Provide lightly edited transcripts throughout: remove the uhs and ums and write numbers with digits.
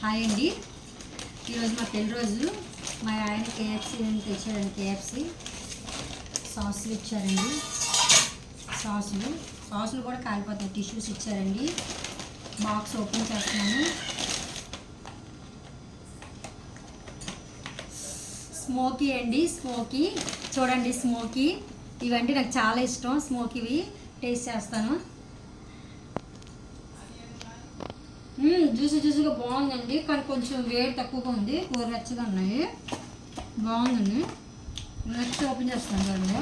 Hi అండి. ఈరోజు మా పెళ్లి రోజు. మా ఆయన కేఎఫ్సీ తెచ్చారండి. కేఎఫ్సీ సాసులు ఇచ్చారండి. సాసులు కూడా కాలిపోతాయి. టిష్యూస్ ఇచ్చారండి. బాక్స్ ఓపెన్ చేస్తున్నాను. స్మోకీ అండి, స్మోకీ చూడండి. స్మోకీ ఇవంటే నాకు చాలా ఇష్టం. స్మోకీవి టేస్ట్ చేస్తాను. జ్యూసీగా బాగుందండి, కానీ కొంచెం వేడి తక్కువగా ఉంది. గోరువెచ్చగా ఉన్నాయి. బాగుందండి. నెక్స్ట్ ఓపెన్ చేస్తాను చూడండి.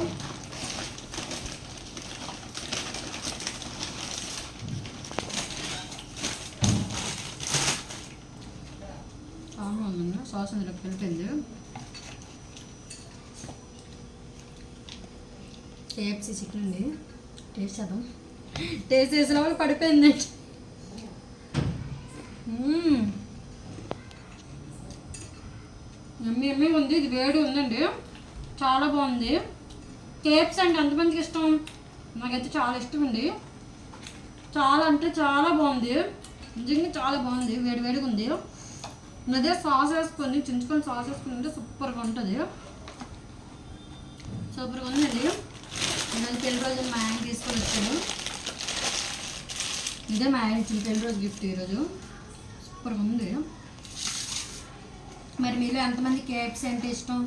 చాలా ఉందండి. సాస్ అందులో కలిపింది. కేఎఫ్సీ చికెన్ అండి. టేస్ట్ చేద్దాం. టేస్ట్ చేసిన వాళ్ళు పడిపోయింది. ఎమ్మి ఉంది. ఇది వేడి ఉందండి. చాలా బాగుంది. కేఎఫ్సీ అంటే ఎంతమందికి ఇష్టం? నాకైతే చాలా ఇష్టం అండి. చాలా అంటే చాలా బాగుంది. నిజంగా చాలా బాగుంది. వేడిగా ఉంది. అదే సాస్ వేసుకొని చించుకొని సాస్ వేసుకుని ఉంటే సూపర్గా ఉంటుంది. సూపర్గా ఉందండి. నేను పెళ్లి రోజు మా ఆయన తీసుకొని వచ్చాను. ఇదే మా ఆయన ఇచ్చిన పెళ్లి రోజు గిఫ్ట్ ఈరోజు. సూపర్గా ఉంది. మరి మీలో ఎంతమంది కేఎఫ్సీ అంటే ఇష్టం?